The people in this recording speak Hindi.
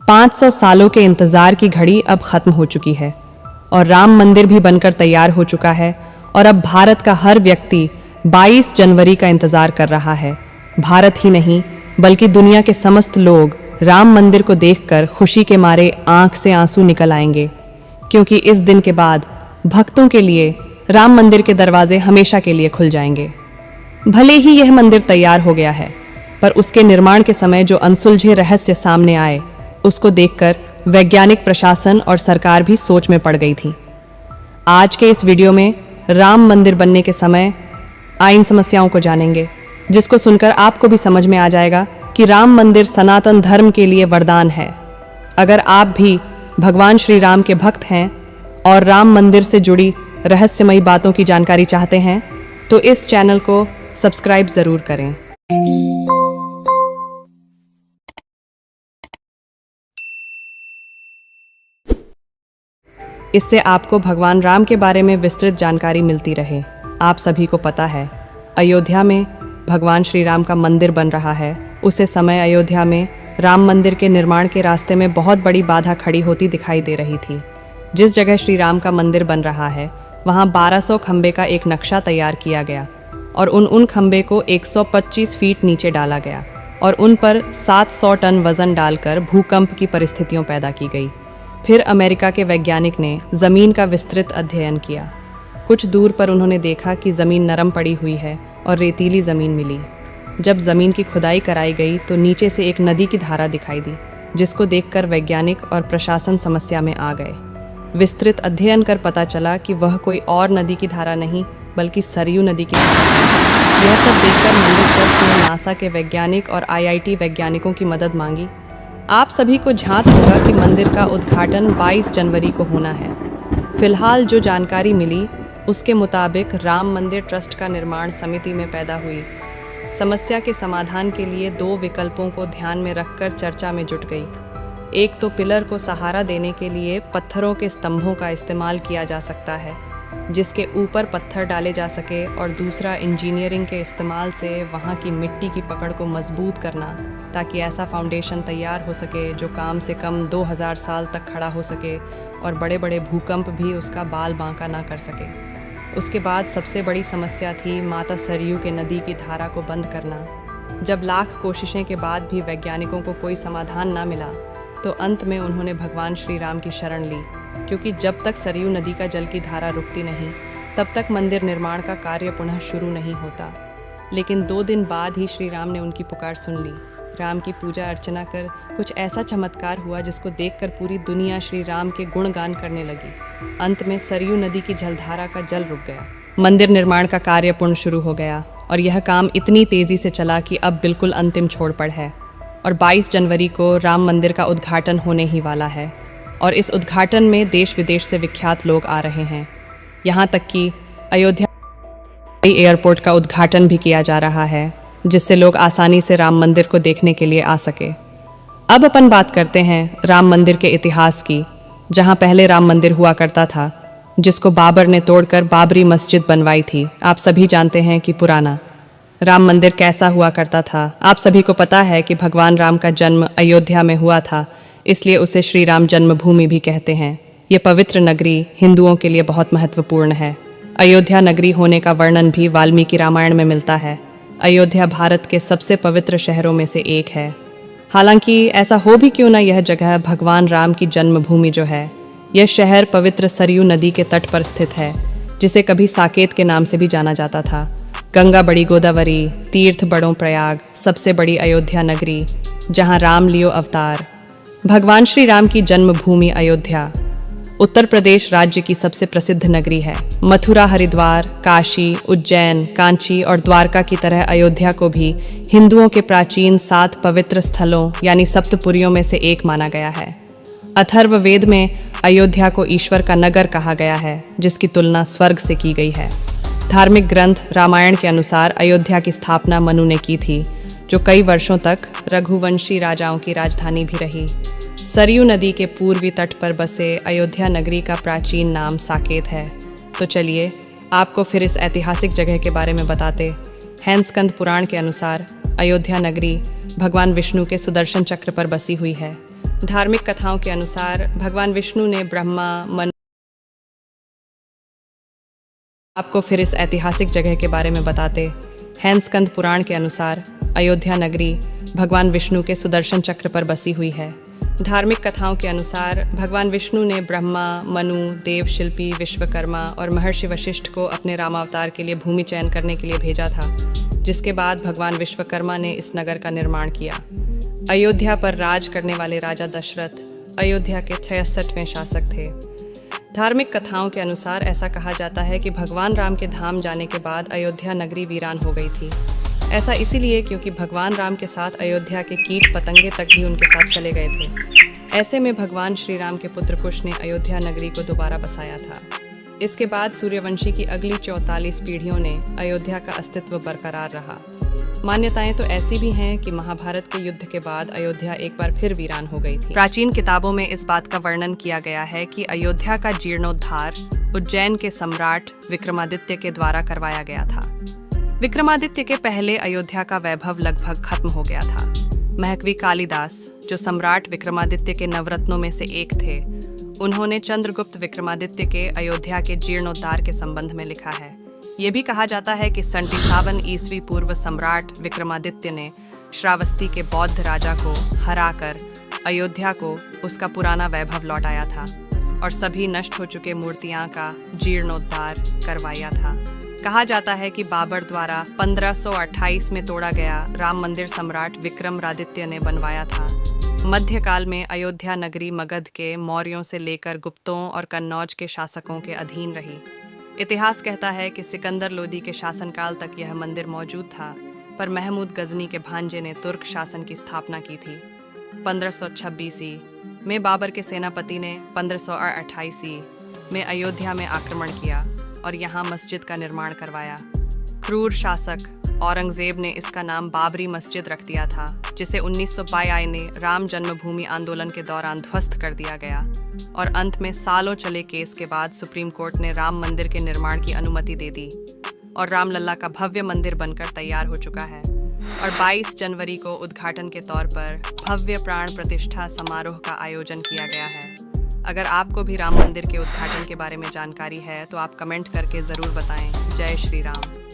500 सालों के इंतजार की घड़ी अब खत्म हो चुकी है और राम मंदिर भी बनकर तैयार हो चुका है। और अब भारत का हर व्यक्ति 22 जनवरी का इंतजार कर रहा है। भारत ही नहीं बल्कि दुनिया के समस्त लोग राम मंदिर को देखकर खुशी के मारे आंख से आंसू निकल आएंगे, क्योंकि इस दिन के बाद भक्तों के लिए राम मंदिर के दरवाजे हमेशा के लिए खुल जाएंगे। भले ही यह मंदिर तैयार हो गया है, पर उसके निर्माण के समय जो अनसुलझे रहस्य सामने आए, उसको देखकर वैज्ञानिक, प्रशासन और सरकार भी सोच में पड़ गई थी। आज के इस वीडियो में राम मंदिर बनने के समय आइन समस्याओं को जानेंगे, जिसको सुनकर आपको भी समझ में आ जाएगा कि राम मंदिर सनातन धर्म के लिए वरदान है। अगर आप भी भगवान श्री राम के भक्त हैं और राम मंदिर से जुड़ी रहस्यमयी बातों की जानकारी चाहते हैं, तो इस चैनल को सब्सक्राइब ज़रूर करें। इससे आपको भगवान राम के बारे में विस्तृत जानकारी मिलती रहे। आप सभी को पता है, अयोध्या में भगवान श्री राम का मंदिर बन रहा है। उसे समय अयोध्या में राम मंदिर के निर्माण के रास्ते में बहुत बड़ी बाधा खड़ी होती दिखाई दे रही थी। जिस जगह श्री राम का मंदिर बन रहा है, वहाँ 1200 खंबे का एक नक्शा तैयार किया गया और उन खंबे को 125 फीट नीचे डाला गया और उन पर 700 टन वजन डालकर भूकंप की परिस्थितियाँ पैदा की गई। फिर अमेरिका के वैज्ञानिक ने ज़मीन का विस्तृत अध्ययन किया। कुछ दूर पर उन्होंने देखा कि ज़मीन नरम पड़ी हुई है और रेतीली ज़मीन मिली। जब ज़मीन की खुदाई कराई गई तो नीचे से एक नदी की धारा दिखाई दी, जिसको देखकर वैज्ञानिक और प्रशासन समस्या में आ गए। विस्तृत अध्ययन कर पता चला कि वह कोई और नदी की धारा नहीं बल्कि सरयू नदी की धारा थी। यह सब देखकर मंदिर ट्रस्ट ने नासा के वैज्ञानिक और IIT वैज्ञानिकों की मदद मांगी। आप सभी को झांत होगा कि मंदिर का उद्घाटन 22 जनवरी को होना है। फिलहाल जो जानकारी मिली उसके मुताबिक राम मंदिर ट्रस्ट का निर्माण समिति में पैदा हुई। समस्या के समाधान के लिए 2 विकल्पों को ध्यान में रखकर चर्चा में जुट गई। एक तो पिलर को सहारा देने के लिए पत्थरों के स्तंभों का इस्तेमाल किया जा सकता है, जिसके ऊपर पत्थर डाले जा सके, और दूसरा इंजीनियरिंग के इस्तेमाल से वहाँ की मिट्टी की पकड़ को मजबूत करना, ताकि ऐसा फाउंडेशन तैयार हो सके जो कम से कम 2000 साल तक खड़ा हो सके और बड़े बड़े भूकंप भी उसका बाल बांका ना कर सके। उसके बाद सबसे बड़ी समस्या थी माता सरयू के नदी की धारा को बंद करना। जब लाख कोशिशें के बाद भी वैज्ञानिकों को कोई समाधान ना मिला, तो अंत में उन्होंने भगवान श्री राम की शरण ली, क्योंकि जब तक सरयू नदी का जल की धारा रुकती नहीं, तब तक मंदिर निर्माण का कार्य पुनः शुरू नहीं होता। लेकिन 2 दिन बाद ही श्री राम ने उनकी पुकार सुन ली। राम की पूजा अर्चना कर कुछ ऐसा चमत्कार हुआ जिसको देखकर पूरी दुनिया श्री राम के गुणगान करने लगी। अंत में सरयू नदी की जलधारा का जल रुक गया। मंदिर निर्माण का कार्य पूर्ण शुरू हो गया और यह काम इतनी तेजी से चला कि अब बिल्कुल अंतिम छोड़ पर है और 22 जनवरी को राम मंदिर का उद्घाटन होने ही वाला है। और इस उद्घाटन में देश विदेश से विख्यात लोग आ रहे हैं। यहाँ तक कि अयोध्या एयरपोर्ट का उद्घाटन भी किया जा रहा है, जिससे लोग आसानी से राम मंदिर को देखने के लिए आ सके। अब अपन बात करते हैं राम मंदिर के इतिहास की, जहाँ पहले राम मंदिर हुआ करता था, जिसको बाबर ने तोड़कर बाबरी मस्जिद बनवाई थी। आप सभी जानते हैं कि पुराना राम मंदिर कैसा हुआ करता था। आप सभी को पता है कि भगवान राम का जन्म अयोध्या में हुआ था, इसलिए उसे श्री राम जन्मभूमि भी कहते हैं। ये पवित्र नगरी हिंदुओं के लिए बहुत महत्वपूर्ण है। अयोध्या नगरी होने का वर्णन भी वाल्मीकि रामायण में मिलता है। अयोध्या भारत के सबसे पवित्र शहरों में से एक है। हालांकि ऐसा हो भी क्यों ना, यह जगह भगवान राम की जन्मभूमि जो है, यह शहर पवित्र सरयू नदी के तट पर स्थित है, जिसे कभी साकेत के नाम से भी जाना जाता था। गंगा बड़ी गोदावरी, तीर्थ बड़ों प्रयाग, सबसे बड़ी अयोध्या नगरी, जहाँ राम लियो अवतार। भगवान श्री राम की जन्मभूमि अयोध्या उत्तर प्रदेश राज्य की सबसे प्रसिद्ध नगरी है। मथुरा, हरिद्वार, काशी, उज्जैन, कांची और द्वारका की तरह अयोध्या को भी हिंदुओं के प्राचीन 7 पवित्र स्थलों यानी सप्तपुरियों में से एक माना गया है। अथर्ववेद में अयोध्या को ईश्वर का नगर कहा गया है, जिसकी तुलना स्वर्ग से की गई है। धार्मिक ग्रंथ रामायण के अनुसार अयोध्या की स्थापना मनु ने की थी, जो कई वर्षों तक रघुवंशी राजाओं की राजधानी भी रही। सरयू नदी के पूर्वी तट पर बसे अयोध्या नगरी का प्राचीन नाम साकेत है। तो चलिए आपको फिर इस ऐतिहासिक जगह के बारे में बताते हैं। स्कंद पुराण के अनुसार अयोध्या नगरी भगवान विष्णु के सुदर्शन चक्र पर बसी हुई है। धार्मिक कथाओं के अनुसार भगवान विष्णु ने ब्रह्मा मनु आपको फिर इस ऐतिहासिक जगह के बारे में बताते हैं। स्कंद पुराण के अनुसार अयोध्या नगरी भगवान विष्णु के सुदर्शन चक्र पर बसी हुई है। धार्मिक कथाओं के अनुसार भगवान विष्णु ने ब्रह्मा, मनु, देव शिल्पी, विश्वकर्मा और महर्षि वशिष्ठ को अपने रामावतार के लिए भूमि चयन करने के लिए भेजा था, जिसके बाद भगवान विश्वकर्मा ने इस नगर का निर्माण किया। अयोध्या पर राज करने वाले राजा दशरथ अयोध्या के 66वें शासक थे। धार्मिक कथाओं के अनुसार ऐसा कहा जाता है कि भगवान राम के धाम जाने के बाद अयोध्या नगरी वीरान हो गई थी। ऐसा इसीलिए क्योंकि भगवान राम के साथ अयोध्या के कीट पतंगे तक भी उनके साथ चले गए थे। ऐसे में भगवान श्री राम के पुत्र कुश ने अयोध्या नगरी को दोबारा बसाया था। इसके बाद सूर्यवंशी की अगली 44 पीढ़ियों ने अयोध्या का अस्तित्व बरकरार रहा। मान्यताएं तो ऐसी भी हैं कि महाभारत के युद्ध के बाद अयोध्या एक बार फिर वीरान हो गई थी। प्राचीन किताबों में इस बात का वर्णन किया गया है कि अयोध्या का जीर्णोद्धार उज्जैन के सम्राट विक्रमादित्य के द्वारा करवाया गया था। विक्रमादित्य के पहले अयोध्या का वैभव लगभग खत्म हो गया था। महकवी कालिदास, जो सम्राट विक्रमादित्य के नवरत्नों में से एक थे, उन्होंने चंद्रगुप्त विक्रमादित्य के अयोध्या के जीर्णोद्धार के संबंध में लिखा है। ये भी कहा जाता है कि 57 ईस्वी पूर्व सम्राट विक्रमादित्य ने श्रावस्ती के बौद्ध राजा को हराकर अयोध्या को उसका पुराना वैभव लौटाया था और सभी नष्ट हो चुके मूर्तियां का जीर्णोद्धार करवाया था। कहा जाता है कि बाबर द्वारा 1528 में तोड़ा गया राम मंदिर सम्राट विक्रमादित्य ने बनवाया था। मध्यकाल में अयोध्या नगरी मगध के मौर्यों से लेकर गुप्तों और कन्नौज के शासकों के अधीन रही। इतिहास कहता है कि सिकंदर लोदी के शासनकाल तक यह मंदिर मौजूद था, पर महमूद गजनी के भांजे ने तुर्क शासन की स्थापना की थी। 1526 में बाबर के सेनापति ने 1528 में अयोध्या में आक्रमण किया और यहाँ मस्जिद का निर्माण करवाया। क्रूर शासक औरंगजेब ने इसका नाम बाबरी मस्जिद रख दिया था, जिसे 1922 ने राम जन्मभूमि आंदोलन के दौरान ध्वस्त कर दिया गया और अंत में सालों चले केस के बाद सुप्रीम कोर्ट ने राम मंदिर के निर्माण की अनुमति दे दी और रामलला का भव्य मंदिर बनकर तैयार हो चुका है। और 22 जनवरी को उद्घाटन के तौर पर भव्य प्राण प्रतिष्ठा समारोह का आयोजन किया गया है। अगर आपको भी राम मंदिर के उद्घाटन के बारे में जानकारी है तो आप कमेंट करके ज़रूर बताएं। जय श्री राम।